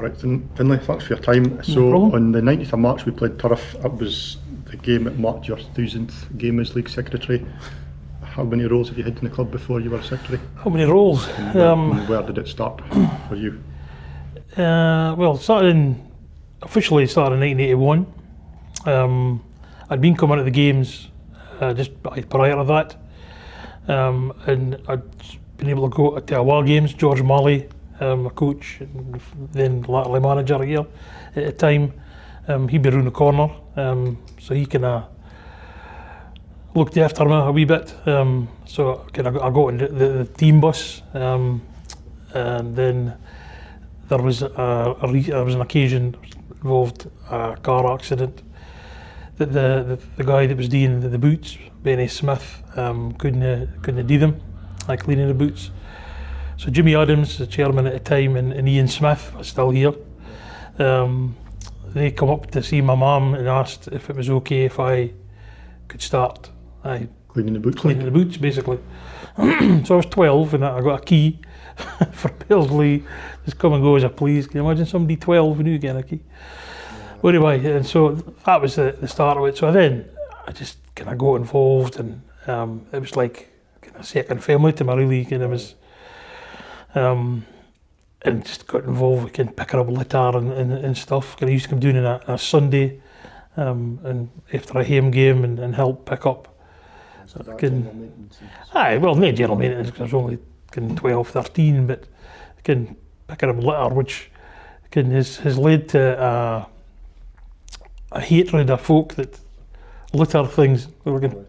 Alright, Finlay, thanks for your time. So on the 19th of March we played Turf. It was the game that marked your 1000th game as League Secretary. How many roles have you had in the club before you were a secretary? How many roles? And where did it start for you? Well, officially started in 1981. I'd been coming to the games just prior to that, and I'd been able to go to away games. George Malley, my coach, and then latterly manager here at the time, he'd be around the corner, so he kind of looked after me a wee bit. So I got in the team bus, and then there was an occasion involved a car accident that the guy that was doing the boots, Benny Smith, couldn't do them, cleaning the boots. So Jimmy Adams, the chairman at the time, and Ian Smith was still here. They come up to see my mum and asked if it was okay if I could start cleaning the boots. Cleaning the boots, basically. So I was 12 and I got a key for Paisley. Just come and go as I please. Can you imagine somebody 12 and you getting a key? Yeah. Anyway, and so that was the start of it. So then I just kind of got involved, and it was like kind of second family to me, really. And it was, and just got involved with kind of picking up litter and stuff. I used to come down on a Sunday, and after a home game and help pick up. So Well, no general maintenance, because I was only 12, 13, but picking up litter, which has led to a hatred of folk that litter things. We can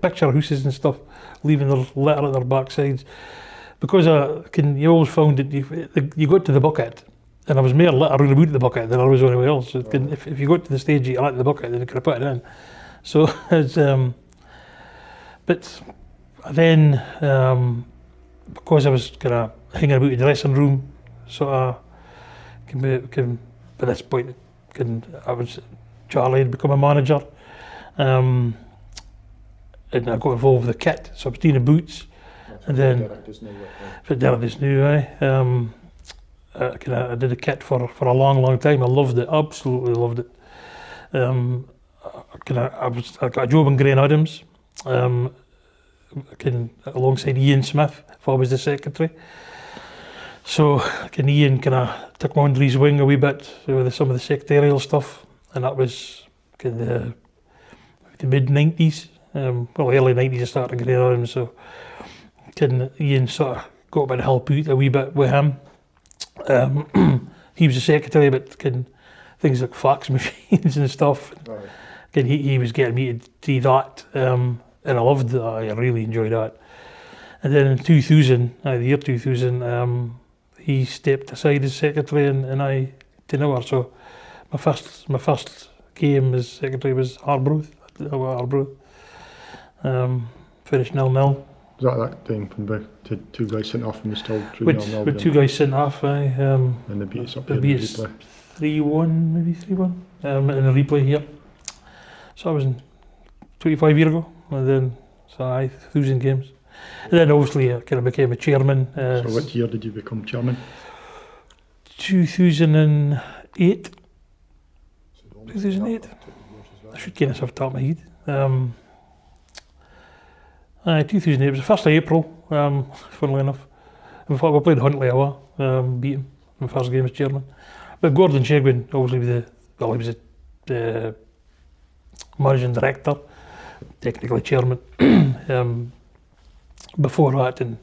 picture houses and stuff leaving their litter at their backsides, because you always found that you got to the bucket and there was more litter around about the bucket than there was anywhere else. So if you got to the stage you like the bucket, then you could have put it in. So it's but then because I was kind of hanging about the dressing room, so by this point Charlie had become a manager, and I got involved with the kit, so I was doing the boots. And then directors knew, I did a kit for a long time. I loved it, absolutely loved it. I got a job in Green Adams, alongside Ian Smith, if I was the secretary. So Ian took me under his wing a wee bit with some of the secretarial stuff, and that was the mid-90s, early 90s I started Green Adams, so Ian sort of got a bit of help out a wee bit with him. He was the secretary, but things like fax machines and stuff. Right. He was getting me to do that, and I loved that. I really enjoyed that. And then in 2000, the year 2000, he stepped aside as secretary, and I didn't know her. So my first game as secretary was Arbroath. Finished 0-0. Was that time when the two guys sent off and we still 3-0? With two guys sent off, and they beat us up here in the replay. 3-1, maybe 3-1, in the replay here. So I was 25 years ago, and then 1,000 games. And then obviously I kind of became a chairman. So what year did you become chairman? 2008. 2008. I should kind of have top of my head. 2008 was the 1st of April, funnily enough. In fact, we played Huntly away, beat him in the first game as chairman. But Gordon Shegwin, obviously, he was the managing director, technically chairman, before that, and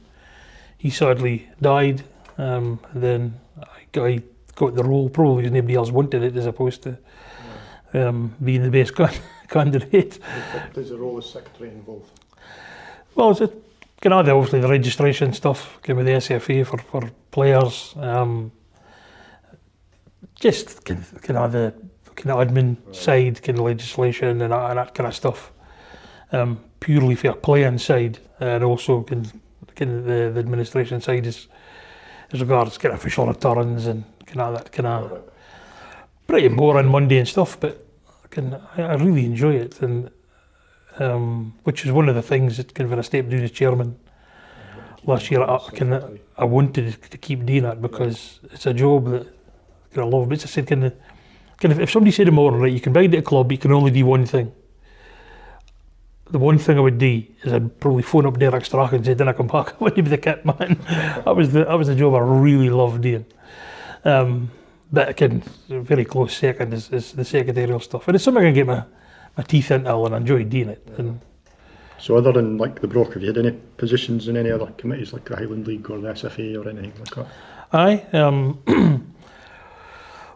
he sadly died. And then I got the role, probably because nobody else wanted it, as opposed to being the best candidate. What does the role as secretary involve? Well, it's obviously the registration stuff, with the SFA for players, just the admin side, legislation and that kind of stuff, purely for playing side, and also the administration side is as regards official returns and that pretty boring, mundane stuff, but I really enjoy it, and which is one of the things that when I stepped down as chairman last year, I wanted to keep doing it, because it's a job that kind of love. But as I said, kind of if somebody said tomorrow, right, you can buy at a club, you can only do one thing. The one thing I would do is I'd probably phone up Derek Strachan and say, "Then I come back. I want to be the kit man." that was the job I really loved doing. But again, very close second is the secretarial stuff, and it's something I can get my teeth into and I enjoy doing it. And so, other than like the Broch, have you had any positions in any other committees like the Highland League or the SFA or anything like that? Aye.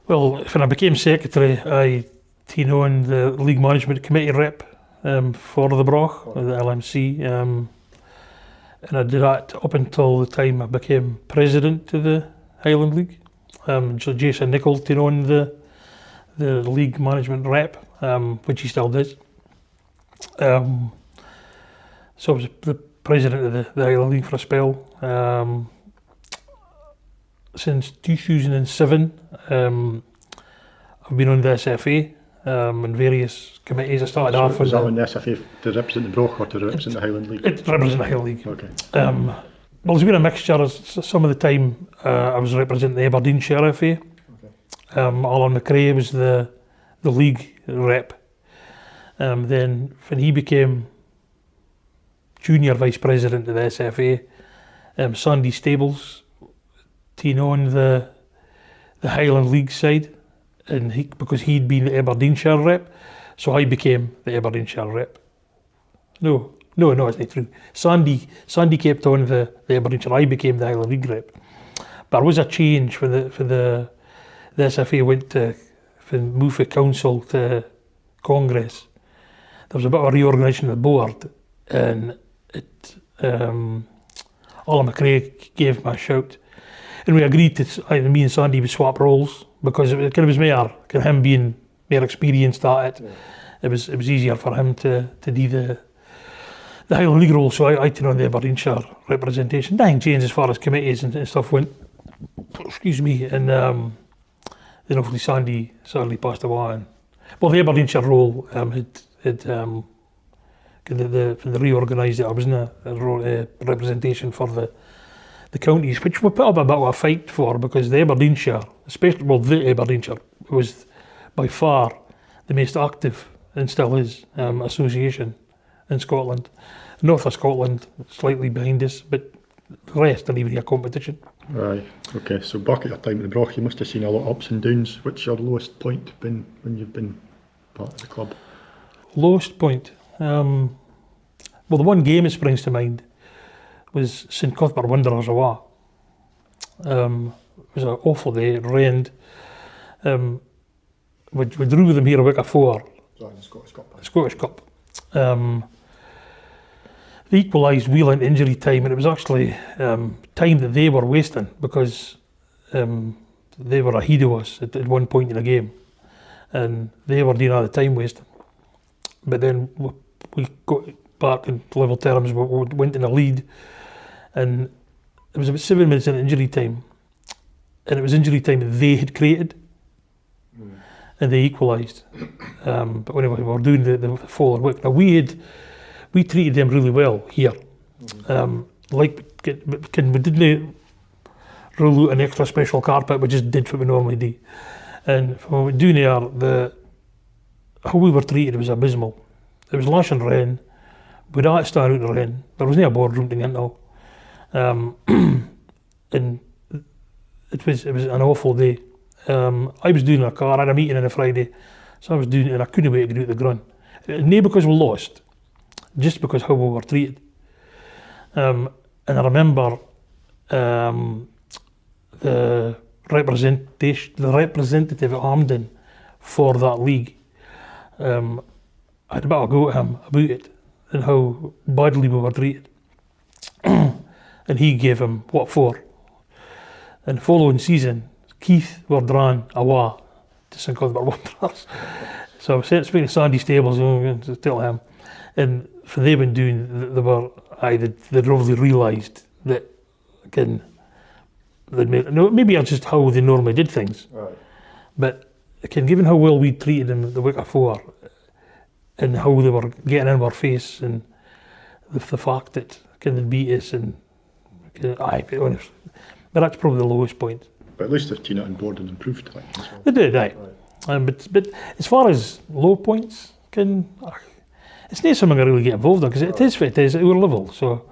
Well, when I became secretary, I taken on the league management committee rep for the Broch, the LMC, and I did that up until the time I became president of the Highland League. So Jason Nicholl taken on the league management rep, which he still does. So I was the president of the Highland League for a spell. Since 2007, I've been on the SFA in various committees. I started off was that on the SFA to represent the Broch or to represent the Highland League? It represents the Highland League. Okay. Well, there's been a mixture. Some of the time I was representing the Aberdeenshire FA. Okay. Alan McRae was the league rep. Then when he became junior vice president of the SFA, Sandy Stables taken on the Highland League side, and because he'd been the Aberdeenshire rep, so I became the Aberdeenshire rep. No, it's not true. Sandy kept on the Aberdeenshire. I became the Highland League rep. But there was a change when the SFA went to move from council to Congress. There was a bit of a reorganisation of the board, and Alan McRae gave me a shout. And we agreed to, me and Sandy would swap roles because it kind of was more, him being more experienced at it. Yeah. It was easier for him to do the Highland League role, so I took on the Aberdeenshire representation. Nothing changed as far as committees and stuff went. Excuse me. And then obviously Sandy sadly passed away. And, well, the Aberdeenshire role had they reorganised it. I was in a representation for the counties, which we put up a bit of a fight for, because the Aberdeenshire, the Aberdeenshire was by far the most active, and still is, association in Scotland. North of Scotland, slightly behind us, but the rest are even a competition. Right, okay, so back at your time at the Broch, you must have seen a lot of ups and downs. What's your lowest point been when you've been part of the club? Lowest point? Well, the one game that springs to mind was St Cuthbert Wanderers away. It was an awful day, it rained. We drew with them here a week before. The Scottish Cup. The Scottish Cup. They equalised well into injury time, and it was actually time that they were wasting, because they were ahead of us at one point in the game, and they were doing all the time wasting. But then we got back in level terms, we went in a lead, and it was about 7 minutes in injury time, and it was injury time that they had created, and they equalised. But anyway, we were doing the following week. Now we treated them really well here. We didn't roll out an extra special carpet, we just did what we normally do. And when we were doing there, how we were treated was abysmal. It was lashing rain, we'd had to stand out in the rain, there was no boardroom to get into. And it was an awful day. I was doing a car, I had a meeting on a Friday, so I was doing it, and I couldn't wait to get out the grunt. Not because we lost, just because how we were treated. And I remember the representative at Hampden for that league, I had a bit of a go at him about it and how badly we were treated. And he gave him what for. And the following season, Keith were drawn away to St Cuthbert Wanderers. So I was speaking to Sandy Stables, to tell him, and for they've been doing, they'd really realised that, again, maybe it's just how they normally did things. Right. But again, given how well we treated them the week before, and how they were getting in our face, and the fact that they beat us, and but that's probably the lowest point. But at least they've taken it on board and improved it. As well. They did, aye. But as far as low points, it's not something I really get involved in because it is what it is at our level. So,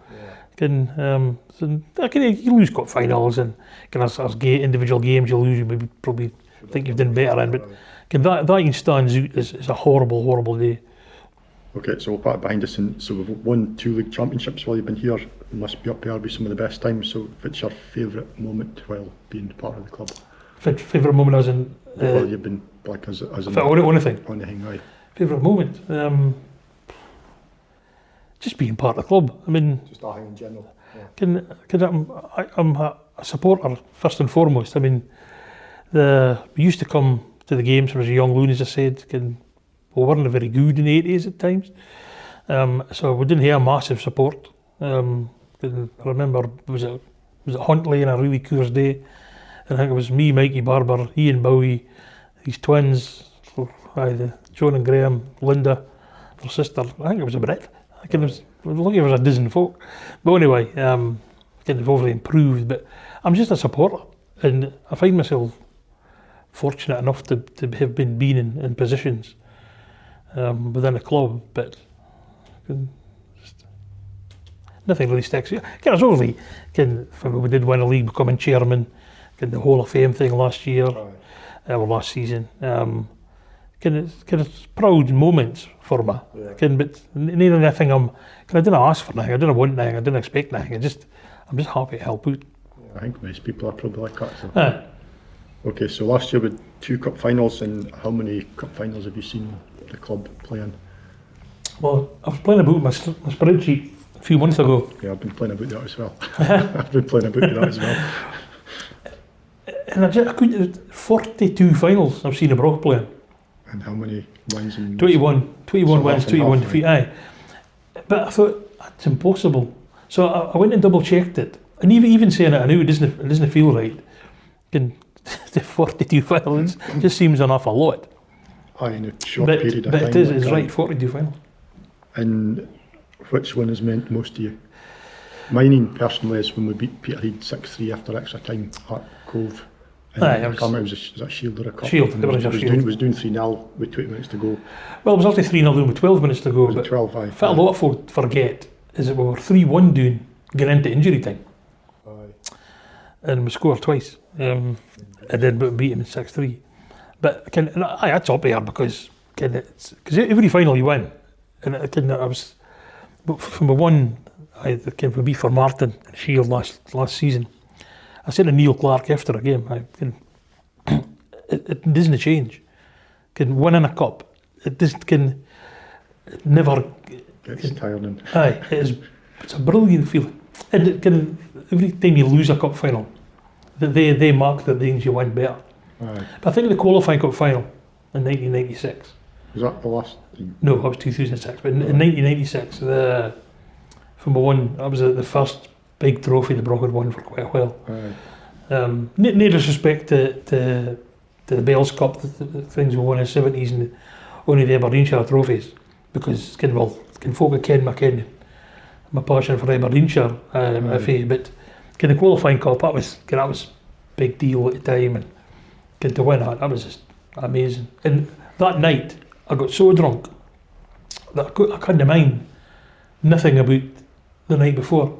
you lose cup finals and as individual games you lose, you maybe probably think you've done better in. But that stands out as a horrible, horrible day. Okay, so we'll put it behind us. And so we've won 2 league championships while you've been here. It must be up there with some of the best times. So, what's your favourite moment while being part of the club? Favourite moment as in? Well, you've been like as anything. Anything, aye. Favourite moment? Just being part of the club. I mean, just anything in general. Yeah. I'm a supporter first and foremost. I mean, we used to come to the games when I was a young loon, as I said. We weren't very good in the 80s at times, so we didn't have massive support. I remember was it Huntley on a really cool day. I think it was me, Mikey Barber, Ian Bowie, his twins, John and Graham, Linda, their sister. I think it was about it. It was lucky it was a dozen folk. But anyway, they've obviously improved. But I'm just a supporter, and I find myself fortunate enough to have been in positions within a club, but just nothing really sticks. It's obviously when we did win a league, becoming chairman, the Hall of Fame thing last year, or last season. It's proud moments for me. But neither anything I didn't ask for anything, I didn't want anything, I didn't expect anything. I'm just happy to help out. I think most people are probably like that. So. Okay, so last year we had 2 cup finals, and how many cup finals have you seen the club play in? Well, I was playing about my spreadsheet a few months ago. Yeah, I've been playing about that as well. I've been playing about that as well. And I couldn't. 42 finals I've seen a Brock playing. And how many wins? 21 wins, 21 defeats. Aye. But I thought that's impossible. So I went and double checked it, and even saying it, I knew it doesn't feel right. The 42 finals just seems an awful lot. In a short period of time. But it's like right, 42 finals. And which one has meant most to you? Mine personally is when we beat Peterhead 6-3 after extra time at Cove. Was that Shield or a Cup? Shield. It was doing 3-0 with 20 minutes to go. Well, it was actually 3-0 with 12 minutes to go. Was it 12? Aye. What a lot of folk forget is that we were 3-1 doing, getting into injury time. Aye. And we scored twice. And then beat him in 6-3. But that's up here because every final you win. And I was from the one we beat for Martin and Shield last season. I said to Neil Clark after a game, it doesn't change. Winning a cup, it never gets tiring. Aye, it's a brilliant feeling. And every time you lose a cup final, they mark the things you win better. Aye. But I think the qualifying cup final in 1996. Was that the last team? No, that was 2006. But in 1996, from one, that was the first big trophy the Brock had won for quite a while. No disrespect to the Bells Cup, the things we won in the 70s, and only the Aberdeenshire trophies, because folk ken my passion for Aberdeenshire, but the qualifying cup, that was big deal at the time, and to win that was just amazing. And that night I got so drunk that I couldn't mind nothing about the night before,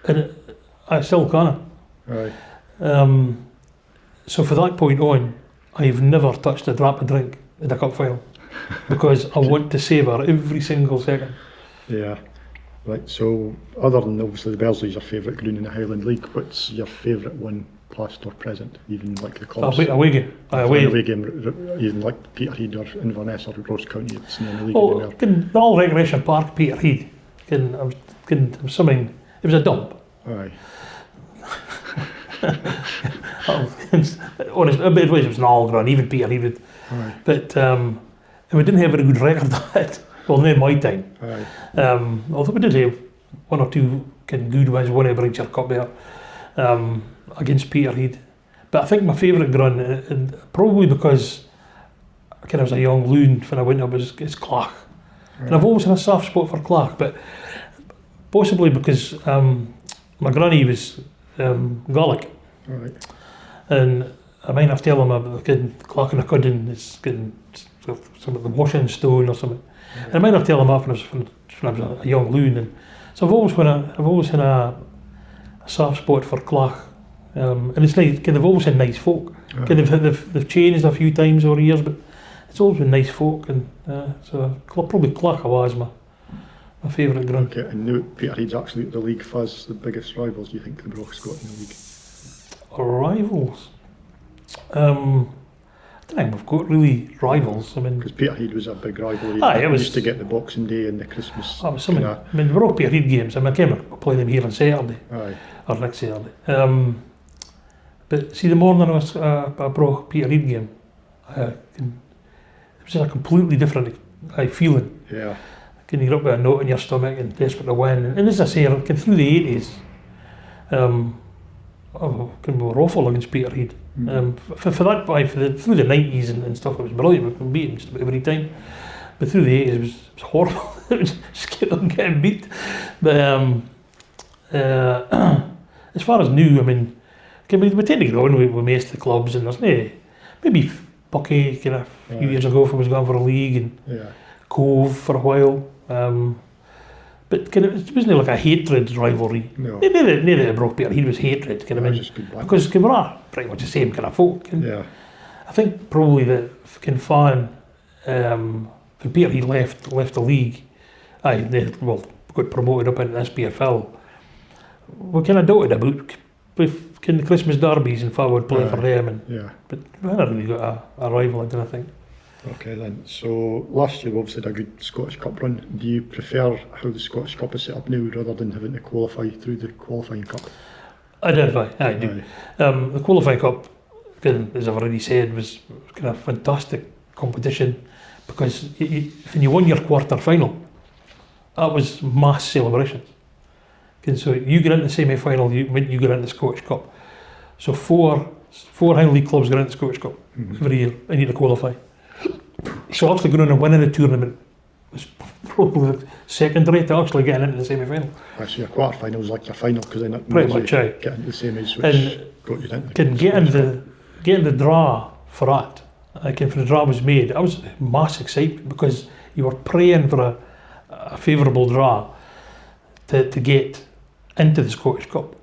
and I still can't. Right. So from that point on, I've never touched a drop of drink in a cup final because I want to savour every single second. Yeah. Right, so other than obviously the Belsley's your favourite ground in the Highland League, what's your favourite one, past or present, even like the clubs? Away game. Away game, even like Peterhead or Inverness or Ross County, it's in the league anywhere. The all Recreation Park, Peterhead, it was a dump. Aye. Honest, it was an all ground, even Peterhead. Aye. But and we didn't have a very good record at it. Well, not in my time. Aye. Although we did have one or two good ones, one Aberdeenshire Cup there against Peterhead. But I think my favourite ground, and probably because I was a young loon when I went up, is Clach. Right. And I've always had a soft spot for Clach, but possibly because my granny was Gaelic. Right. And I might have to tell him about getting Clark and a Cuddon is getting some of the washing stone or something. And I might have to tell him off when I was a young loon. And so I've always had a soft spot for Clark. And it's nice, they've always had nice folk. They've changed a few times over the years, but it's always been nice folk. And so probably Clark was my favourite ground. Okay, and now Peterhead's actually at the league. Faz the biggest rivals you think the Broch's got in the league? Rivals? I don't think we've got really rivals. I mean, because Peterhead was a big rivalry. It was used to get the Boxing Day and the Christmas. I mean, we're all Peterhead games. I mean, I came and play them here on Saturday or next Saturday. But see, the morning I brought Peterhead game, it was a completely different feeling. Yeah. Can you get up with a note in your stomach and desperate to win? And as I say, through the 80s, we were awful against Peterhead. For that, through the 90s and stuff, it was brilliant. We beat them just about every time. But through the 80s, it was horrible. It was scared of getting beat. But as far as new, I mean, we tend to get on with most of the clubs, and there's maybe Bucky a few years ago when was going for a league, and Cove for a while. But it wasn't like a hatred rivalry. No. Neither that broke Peter, he was hatred, because we were pretty much the same kind of folk. I think probably that when Peter he left the league, they got promoted up into the SPFL. We kind of doubted about with the Christmas derbies and Far would play for them, but we hadn't really got a rival, I don't think. Okay then, so last year we obviously had a good Scottish Cup run. Do you prefer how the Scottish Cup is set up now rather than having to qualify through the qualifying cup? I do. The qualifying cup, as I've already said, was kind of fantastic competition, because when you won your quarter final, that was mass celebrations. And so you get into the semi-final, you get into the Scottish Cup. So four Highland League clubs get into the Scottish Cup every year and need to qualify. So actually going on and winning the tournament was probably secondary to actually getting into the semi-final. So your quarter final was like your final, because then it pretty much get into the semis, which got you into getting the draw for that. Like if the draw was made, I was mass excitement, because you were praying for a favourable draw to get into the Scottish Cup.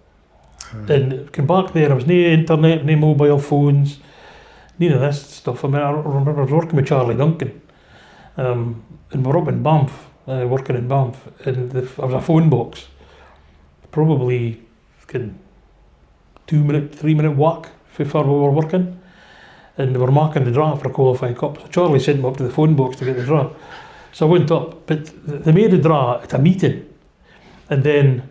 And came back there, there was no internet, no mobile phones, none of this stuff. I mean, I remember I was working with Charlie Duncan, and we were up in Banff, working in Banff, and there was a phone box, probably 3-minute walk how far we were working, and they were marking the draw for a qualifying cup. So Charlie sent me up to the phone box to get the draw. So I went up, but they made the draw at a meeting, and then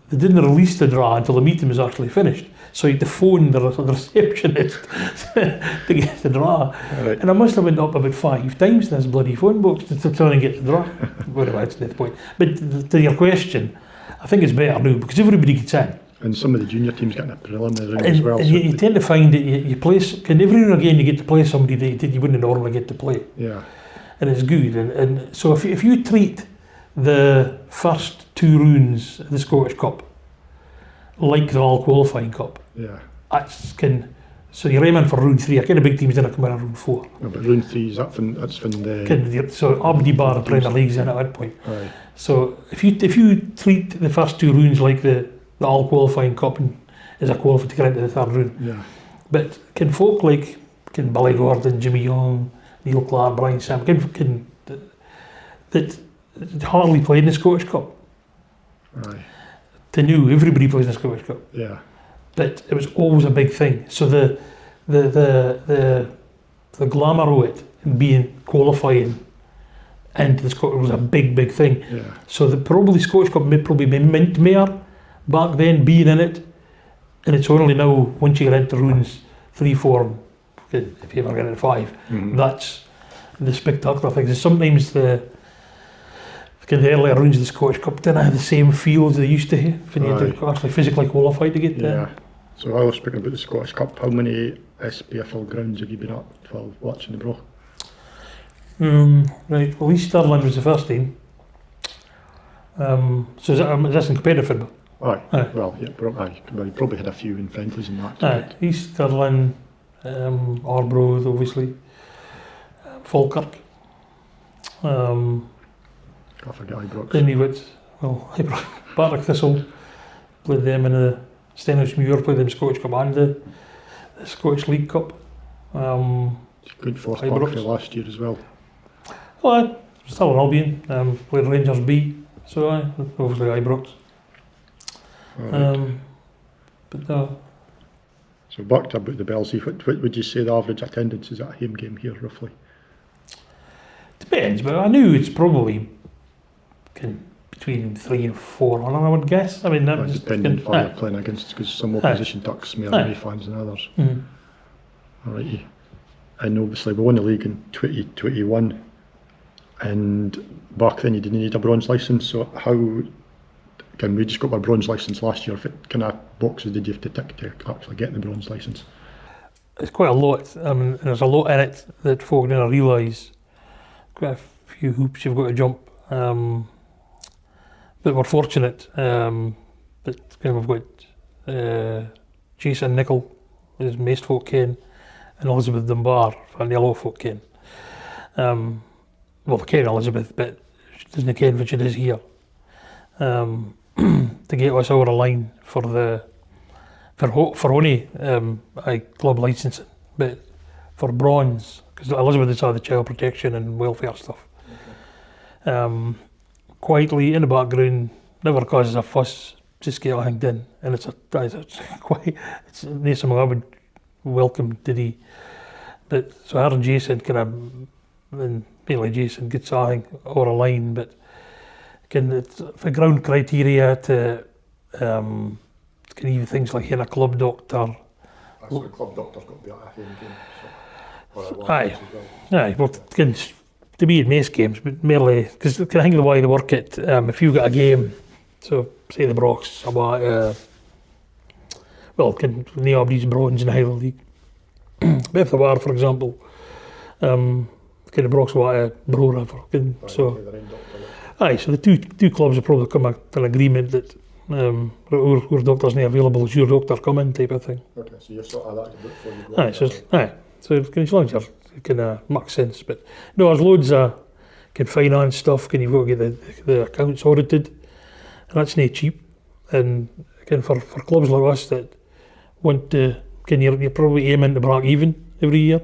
they didn't release the draw until the meeting was actually finished. So you had to phone the receptionist to get the draw. Right. And I must have went up about 5 times in this bloody phone box to try and get the draw. Well, that's not the point. But to your question, I think it's better now, because everybody gets in. And some of the junior teams get in a preliminary round as well. And you tend to find that you play, and every now and again you get to play somebody that you wouldn't normally get to play. Yeah. And it's good. And so if you treat the first 2 rounds of the Scottish Cup like the all qualifying cup, so you're aiming for round 3. I kind of big teams didn't come in round 4. No, but round 3 that's when the so Aberdeen Bar and Premier League's in at that point. Right. So if you treat the first 2 rounds like the all qualifying cup and as a qualifier to get into the 3rd round, but can folk like Billy Gordon, Jimmy Young, Neil Clark, Brian Sam that hardly played in the Scottish Cup. Right. To know everybody plays in the Scottish Cup. Yeah. But it was always a big thing. So the glamour of it and being qualifying into the Scottish was a big thing. Yeah. So probably Scottish Cup may probably be meant more back then, being in it, and it's only now once you get into rounds 3, 4, if you ever get into 5, that's the spectacular things. Sometimes the earlier rounds of the Scottish Cup didn't have the same feel as they used to have when you had to actually physically qualify to get there. Yeah. So I was speaking about the Scottish Cup. How many SPFL grounds have you been at while watching the Broch? Right, well, East Stirling was the first team. So is this in competitive football? Aye. Aye. Well, yeah, well, he probably had a few in friendlies and that. Aye. East Stirling, Arbroath, obviously, Falkirk, Can't forget Ibrox. Inuit, well, Partick Thistle, played them in the Stenhousemuir, played them in Scottish Cup and the Scottish League Cup. Good for Ibrox. Sparkfield last year as well. Well, still in Albion, played Rangers B, so obviously Ibrox. Right. But So back to about the Belsey, what would you say the average attendance is at a home game here, roughly? depends, but I knew it's probably between 3 and 400, I would guess. I mean, that was depending on who you're playing against, because some opposition tucks more away fans than others. Mm. Alrighty. And obviously we won the league in 2021, and back then you didn't need a bronze licence, so how, again, we just got our bronze licence last year, what kind of boxes did you have to tick to actually get the bronze licence? It's quite a lot. I mean, there's a lot in it that folk never realise. Quite a few hoops you've got to jump. But we're fortunate that we've got Jason Nicol, as most folk ken, and Elizabeth Dunbar, and a lot of folk ken. Well, they ken Elizabeth, but she doesn't ken what she does here. To get us over the line for only club licensing, but for bronze, because Elizabeth has had the child protection and welfare stuff. Okay. Quietly in the background, never causes a fuss, just get everything done, and it's not something I would welcome today. But so her and Jason and mainly Jason gets everything over the line, but it's for ground criteria to even things like having a club doctor. So the club doctor's got to be at a home game. Aye, well, to be in most games, but merely because I think the way they work it, if you've got a game, so say the Brox, nobody's bronze in the Highland League. But if they were, for example, the Brox were a Brora, so aye, so the two clubs will probably come to an agreement that our doctor's not available, as your doctor come in type of thing. Okay, so you're sort of that before you go. So as long as it can make sense. But no, there's loads of finance stuff. You've got to get the accounts audited, and that's not cheap. And again, for clubs like us that want to, you're probably aiming to break even every year.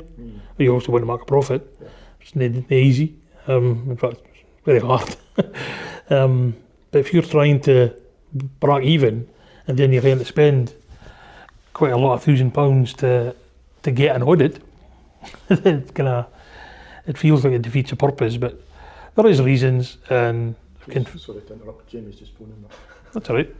You also want to make a profit. Yeah. It's not easy. In fact, it's very hard. But if you're trying to break even, and then you're going to spend quite a lot of £1,000 to get an audit, then it feels like it defeats the purpose. But there is reasons, and sorry to interrupt, Jamie's just phoning that. That's all right.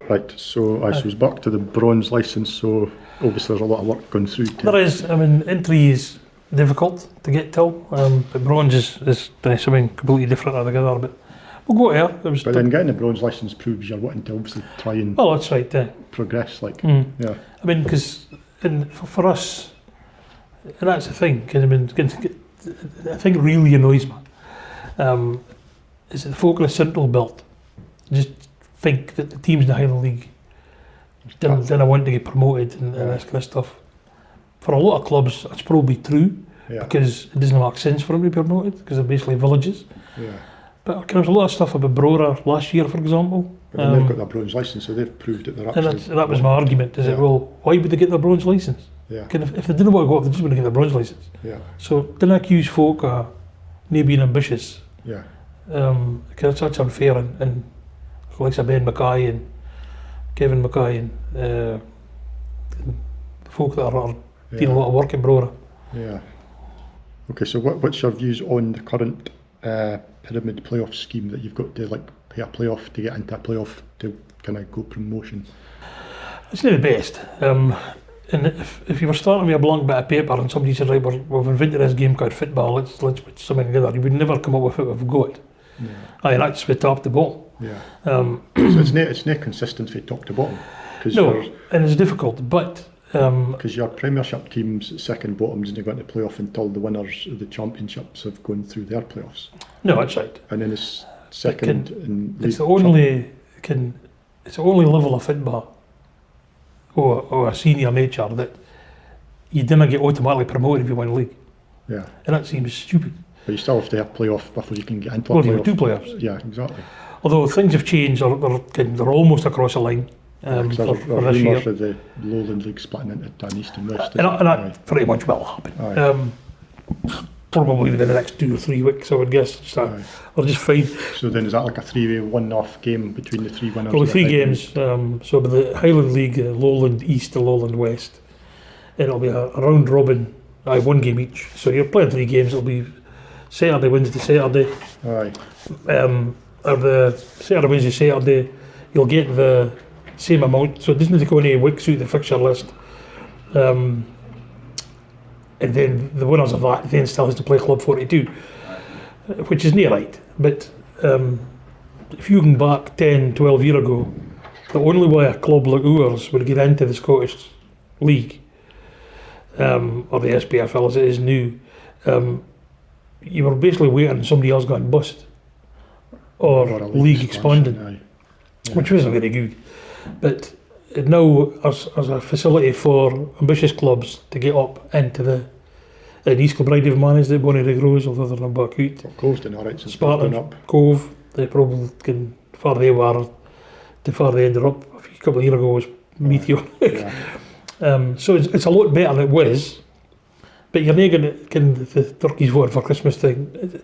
Right, so I suppose back to the bronze licence, so obviously there's a lot of work going through. There is, I mean, entry is difficult to get till, but bronze is something completely different altogether, but we'll go there. But then getting the bronze licence proves you're wanting to obviously try and that's right, progress, yeah. I mean, because for us, and that's the thing, the thing that really annoys me, is that the folk in the Central Belt just think that the teams in the Highland League didn't want to get promoted and this kind of stuff. For a lot of clubs, that's probably true, because it doesn't make sense for them to be promoted, because they're basically villages. Yeah. But there's a lot of stuff about Brora last year, for example. But they've got their bronze licence, so they've proved that they're actually... And that was my argument, is why would they get their bronze licence? Yeah. If they didn't want to go up, they just wouldn't get their bronze licence. Yeah. So don't accuse folk of not being ambitious. Yeah. Because that's unfair, and like Ben Mackay and Kevin Mackay and the folk that are doing a lot of work in Brora. Yeah. Okay, so what's your views on the current pyramid playoff scheme that you've got to pay a playoff to get into a playoff to kind of go promotion? It's not the best. And if you were starting with a blank bit of paper and somebody said, right, we've invented this game called football, let's put something together, you would never come up with it we've got. Yeah. And that's with top to bottom. Yeah. So it's not consistent from top to bottom. No, and it's difficult, but because your Premiership teams, second bottoms, and you're going to playoff until the winners of the championships have gone through their playoffs. No, that's right. And then it's second in it's the only it's the only level of football or a senior nature that you didn't get automatically promoted if you win the league. Yeah. And that seems stupid. But you still have to have playoff before you can get into a Well, you playoff. have 2 playoffs. Yeah, exactly. Although things have changed, they're almost across the line for this year. Rumours of the Lowland League splitting into an East and West. And that pretty much will happen. Probably within the next 2 or 3 weeks, I would guess. Or just fine. So then is that like a 3-way one-off game between the 3 winners? Probably 3 games. So with the Highland League, Lowland East and Lowland West. And it'll be a round robin, 1 game each. So you're playing 3 games, it'll be Saturday, Wednesday, Saturday. Aye. Or the Saturday, Wednesday, Saturday, you'll get the same amount. So it doesn't need to go any weeks through the fixture list. And then the winners of that then still has to play Club 42, which is near right. But if you can back 10, 12 years ago, the only way a club like ours would get into the Scottish League, or the SPFL as it is now, you were basically waiting somebody else got bust, or a league expanding, which wasn't very good. But now as a facility for ambitious clubs to get up into the East Kilbride have managed it, Bonnie Rose, although they're not back out. Cove's done alright since Spartan, up. Cove, they probably can, far they were, to far they ended up a couple of years ago was meteoric. So it's a lot better than it was, but you're not going to, can the turkeys vote for Christmas thing,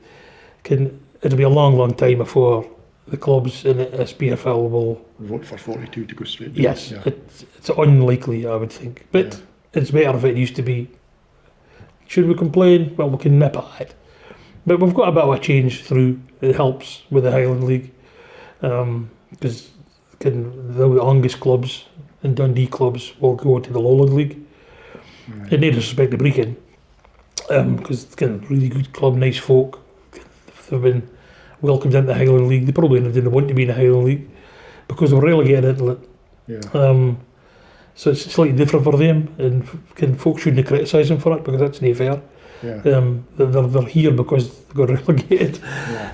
it'll be a long time before the clubs in the SPFL will vote for 42 to go straight. Yes, it's unlikely, I would think, but it's better if it used to be. Should we complain? Well, we can nip at it. But we've got a bit of a change through. It helps with the Highland League, because the Angus clubs and Dundee clubs will go to the Lowland League. In no disrespect to Brecon, because it's kind of really good club, nice folk. They've been welcomed into the Highland League. They probably didn't want to be in the Highland League because they were relegated into it. Yeah. So it's slightly different for them, and folks shouldn't criticise them for it because that's not fair. Yeah. They're here because they got relegated,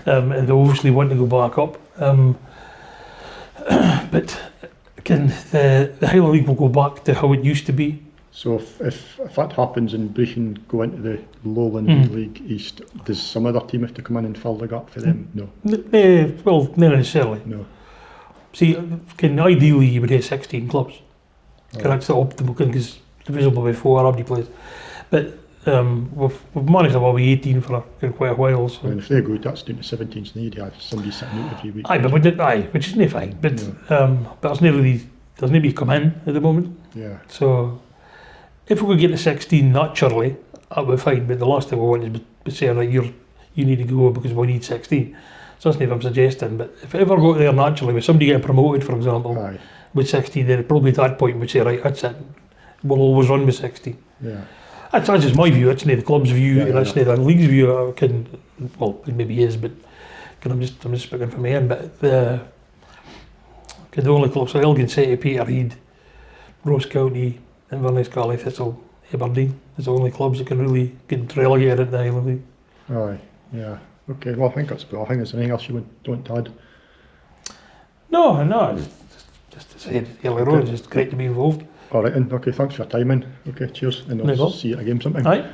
and they obviously want to go back up. But the Highland League will go back to how it used to be. So if that happens and Brecon go into the Lowland League East, does some other team have to come in and fill the gap for them? No. Well, not necessarily. No. See, ideally you would have 16 clubs. That's the optimal thing, because divisible by 4 every place. But we've managed to have 18 for quite a while. So. And if they go, that's down to 17, so you need to have somebody sitting out every week. Which is no fine. But there's nobody come in at the moment. Yeah. So if we could get to 16 naturally, that would be fine. But the last thing we want is to say, right, you need to go because we need 16. So that's not what I'm suggesting. But if it ever got there naturally, with somebody getting promoted, for example, with 16, then probably at that point we'd say, right, that's it. We'll always run with 16. Yeah. That's just my view. It's not the club's view, and that's not the league's view. It maybe is, but I'm just speaking from my end. But the only clubs, so Elgin City, Peterhead, Ross County, Inverness, Carly Thistle, Aberdeen, is the only clubs that can really get relegated in the Highland League. Aye, yeah. Okay, well I think that's about. I think there's anything else you want to add? No, just to say earlier on, it's just great to be involved. Alright, okay, thanks for your time in. Okay, cheers, and I'll see you at a game sometime. Aye.